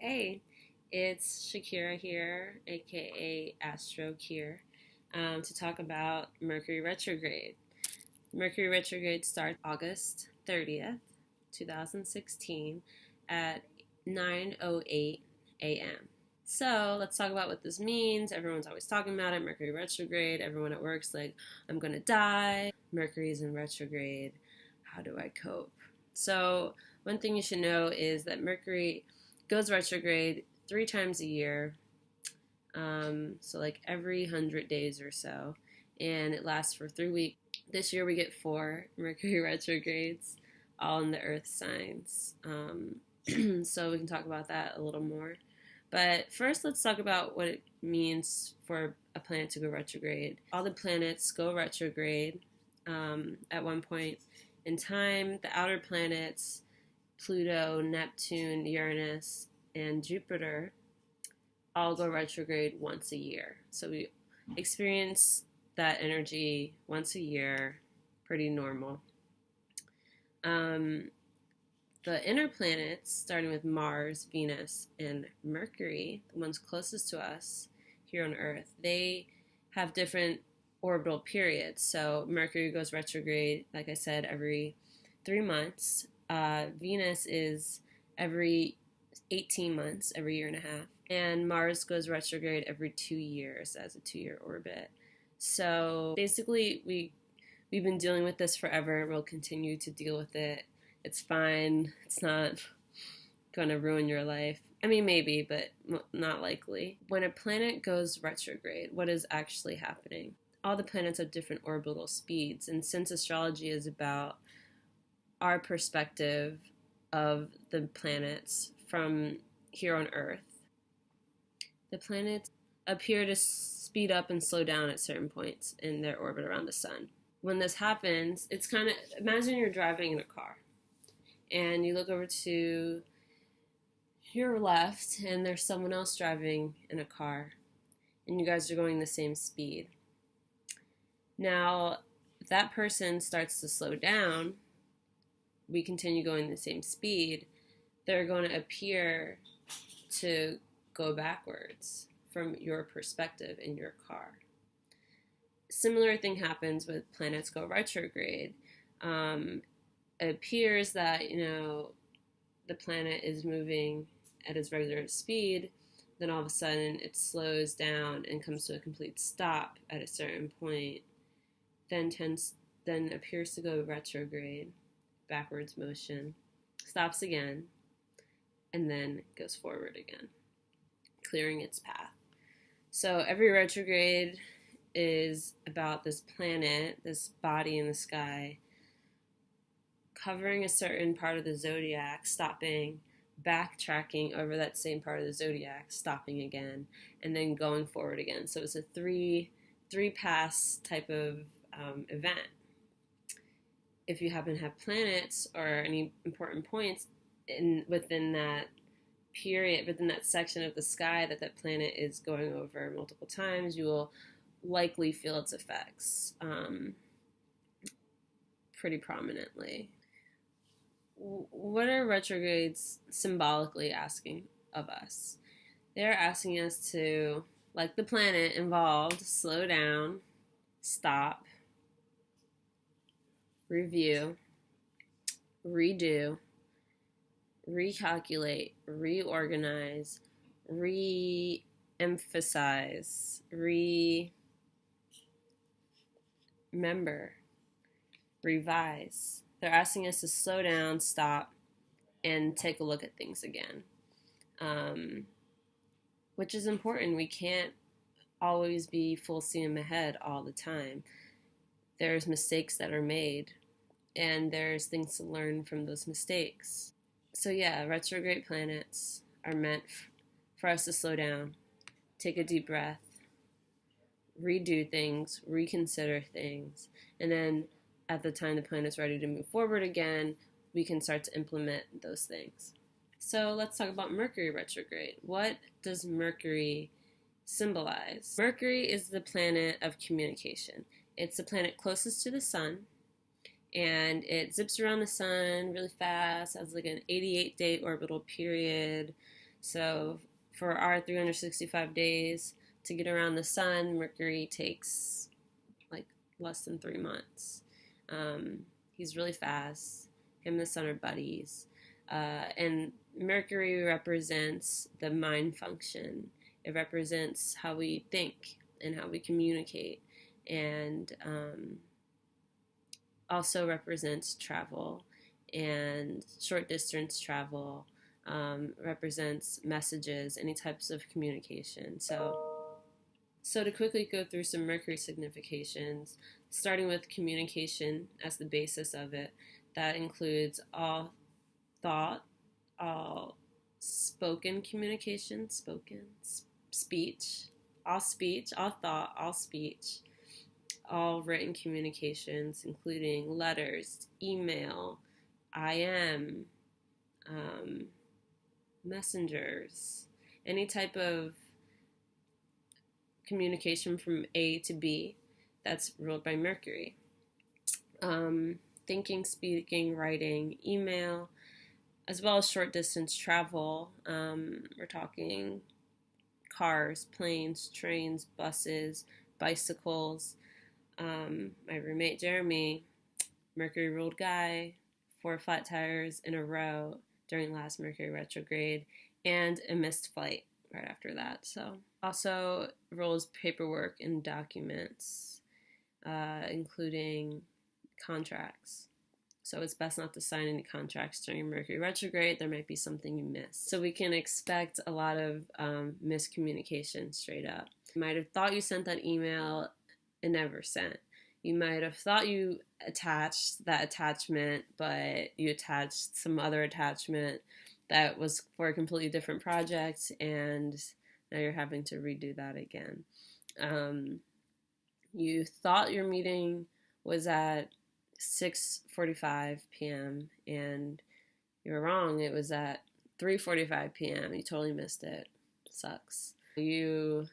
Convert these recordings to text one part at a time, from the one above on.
Hey, it's Shakira here, aka AstroKir, to talk about Mercury Retrograde. Mercury Retrograde starts August 30th, 2016 at 9:08 a.m. So let's talk about what this means. Everyone's always talking about it, Mercury Retrograde. Everyone at work's like, I'm gonna die. Mercury's in retrograde. How do I cope? So one thing you should know is that Mercury goes retrograde 3 times a year, so like every 100 days or so, and it lasts for 3 weeks. This year we get 4 Mercury retrogrades, all in the Earth signs. So we can talk about that a little more. But first, let's talk about what it means for a planet to go retrograde. All the planets go retrograde at one point in time. The outer planets, Pluto, Neptune, Uranus, and Jupiter, all go retrograde once a year. So we experience that energy once a year, pretty normal. The inner planets, starting with Mars, Venus, and Mercury, the ones closest to us here on Earth, they have different orbital periods. So Mercury goes retrograde, like I said, every 3 months. Venus is every 18 months, every year and a half. And Mars goes retrograde every 2 years as a 2-year orbit. So basically, we've been dealing with this forever. We'll continue to deal with it. It's fine. It's not going to ruin your life. I mean, maybe, but not likely. When a planet goes retrograde, what is actually happening? All the planets have different orbital speeds. And since astrology is about our perspective of the planets from here on Earth, the planets appear to speed up and slow down at certain points in their orbit around the sun. When this happens, it's kind of, imagine you're driving in a car and you look over to your left and there's someone else driving in a car and you guys are going the same speed. Now, if that person starts to slow down, we continue going the same speed, they're going to appear to go backwards from your perspective in your car. Similar thing happens with planets go retrograde. It appears that, the planet is moving at its regular speed, then all of a sudden it slows down and comes to a complete stop at a certain point, then appears to go retrograde, backwards motion, stops again, and then goes forward again, clearing its path. So every retrograde is about this planet, this body in the sky, covering a certain part of the zodiac, stopping, backtracking over that same part of the zodiac, stopping again, and then going forward again. So it's a three pass type of event. If you happen to have planets or any important points within that period, within that section of the sky that planet is going over multiple times, you will likely feel its effects pretty prominently. What are retrogrades symbolically asking of us? They're asking us to, like the planet involved, slow down, stop, review, redo, recalculate, reorganize, re-emphasize, remember, revise. They're asking us to slow down, stop, and take a look at things again, which is important. We can't always be full steam ahead all the time. There's mistakes that are made, and there's things to learn from those mistakes. So yeah, retrograde planets are meant for us to slow down, take a deep breath, redo things, reconsider things, and then at the time the planet's ready to move forward again, we can start to implement those things. So let's talk about Mercury retrograde. What does Mercury symbolize? Mercury is the planet of communication. It's the planet closest to the sun, and it zips around the sun really fast, has like an 88-day orbital period, So for our 365 days to get around the sun, Mercury takes like less than 3 months. He's really fast. Him and the sun are buddies. And Mercury represents the mind function. It represents how we think and how we communicate, and also represents travel and short distance travel, represents messages, any types of communication. So to quickly go through some Mercury significations, starting with communication as the basis of it, that includes all thought, all spoken communication, speech, all thought, all speech, all written communications, including letters, email, IM, messengers, any type of communication from A to B that's ruled by Mercury. Thinking, speaking, writing, email, as well as short distance travel. We're talking cars, planes, trains, buses, bicycles. My roommate Jeremy, Mercury ruled guy, 4 flat tires in a row during last Mercury retrograde, and a missed flight right after that. So also rules paperwork and documents, including contracts. So it's best not to sign any contracts during Mercury retrograde. There might be something you missed. So we can expect a lot of miscommunication straight up. You might have thought you sent that email and never sent. You might have thought you attached that attachment, but you attached some other attachment that was for a completely different project, and now you're having to redo that again. You thought your meeting was at 6:45 p.m. and you were wrong. It was at 3:45 p.m. You totally missed it. Sucks. You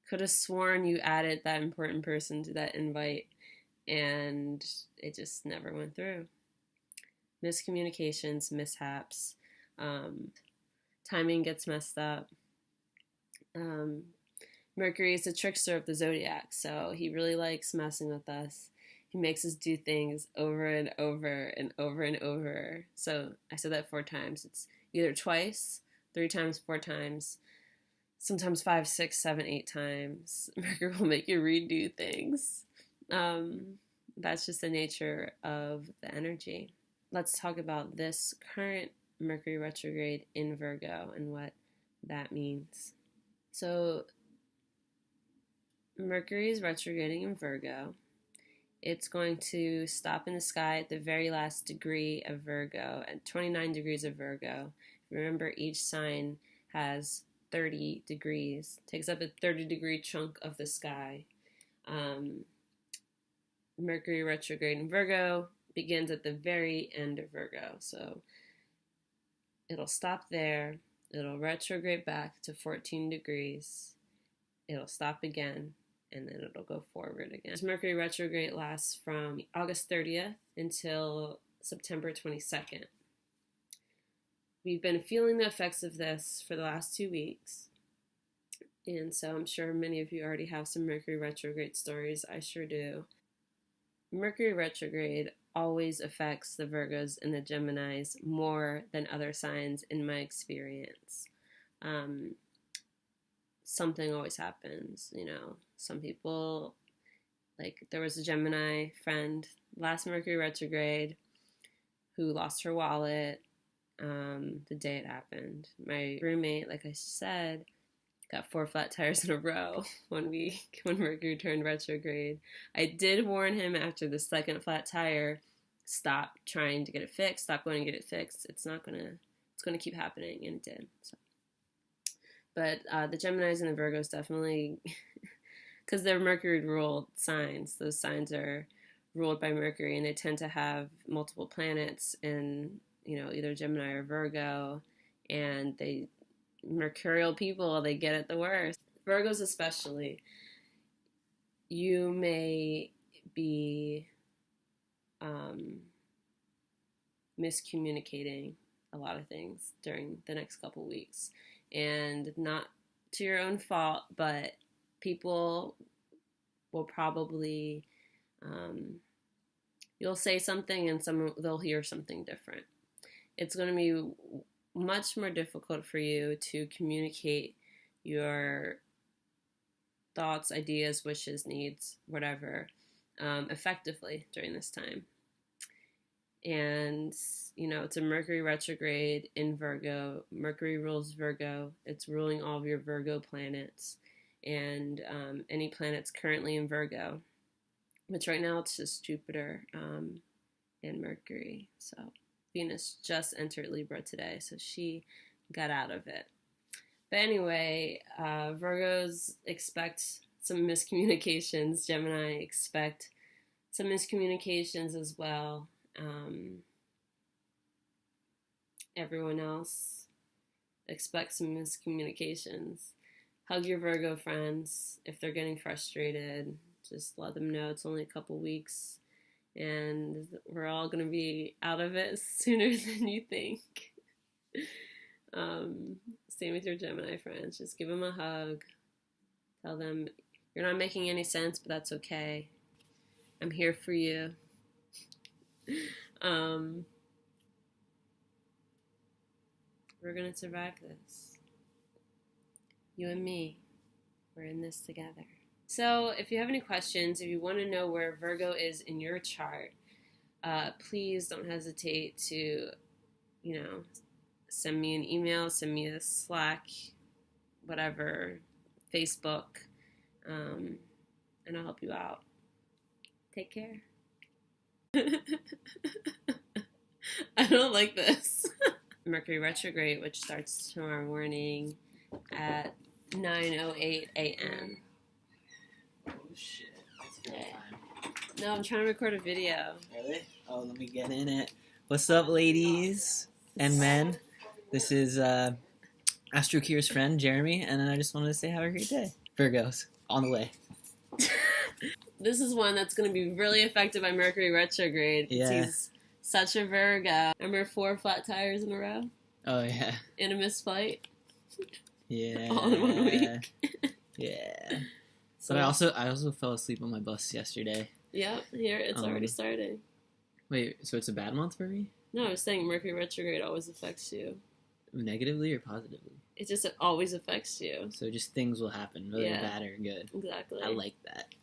could have sworn you added that important person to that invite and it just never went through. Miscommunications, mishaps, timing gets messed up. Mercury is the trickster of the zodiac, so he really likes messing with us. He makes us do things over and over and over and over. So I said that 4 times. It's either twice, 3 times, 4 times, sometimes 5, 6, 7, 8 times. Mercury will make you redo things. That's just the nature of the energy. Let's talk about this current Mercury retrograde in Virgo and what that means. So Mercury is retrograding in Virgo. It's going to stop in the sky at the very last degree of Virgo, at 29 degrees of Virgo. Remember, each sign has 30 degrees, takes up a 30-degree chunk of the sky. Mercury retrograde in Virgo begins at the very end of Virgo, so it'll stop there, it'll retrograde back to 14 degrees, it'll stop again, and then it'll go forward again. This Mercury retrograde lasts from August 30th until September 22nd. We've been feeling the effects of this for the last 2 weeks, and so I'm sure many of you already have some Mercury retrograde stories. I sure do. Mercury retrograde always affects the Virgos and the Geminis more than other signs in my experience. Something always happens, you know. Some people, like there was a Gemini friend last Mercury retrograde who lost her wallet the day it happened. My roommate, like I said, got 4 flat tires in a row when Mercury turned retrograde. I did warn him after the second flat tire, stop trying to get it fixed, stop going to get it fixed. It's gonna keep happening, and it did. So. But the Geminis and the Virgos definitely, because they're Mercury-ruled signs, those signs are ruled by Mercury, and they tend to have multiple planets in, either Gemini or Virgo, and Mercurial people, they get it the worst. Virgos especially, you may be miscommunicating a lot of things during the next couple weeks. and not to your own fault, but people will probably, you'll say something and they'll hear something different. It's going to be much more difficult for you to communicate your thoughts, ideas, wishes, needs, whatever, effectively during this time. And, you know, it's a Mercury retrograde in Virgo. Mercury rules Virgo. It's ruling all of your Virgo planets and any planets currently in Virgo, which right now it's just Jupiter and Mercury. So Venus just entered Libra today, so she got out of it. But anyway, Virgos expect some miscommunications. Gemini expect some miscommunications as well. Everyone else expects some miscommunications. Hug your Virgo friends. If they're getting frustrated, just let them know it's only a couple weeks and we're all going to be out of it sooner than you think. Same with your Gemini friends. Just give them a hug. Tell them you're not making any sense, but that's okay. I'm here for you. We're going to survive this. You and me, we're in this together. So if you have any questions, if you want to know where Virgo is in your chart, please don't hesitate to, send me an email, send me a Slack, whatever, Facebook, and I'll help you out. Take care. I don't like this. Mercury Retrograde, which starts tomorrow morning at 9:08 a.m. Oh shit, that's a good time. No, I'm trying to record a video. Really? Oh, let me get in it. What's up, ladies and men? This is AstroKir's friend, Jeremy, and I just wanted to say have a great day. Virgos, on the way. This is one that's going to be really affected by Mercury Retrograde. Yeah. He's such a Virgo. Remember 4 flat tires in a row? Oh, yeah. In a missed flight? Yeah. All in 1 week. Yeah. But I also fell asleep on my bus yesterday. Yep, here it's already starting. Wait, so it's a bad month for me? No, I was saying Mercury Retrograde always affects you. Negatively or positively? It just always affects you. So just things will happen, whether bad or good. Exactly. I like that.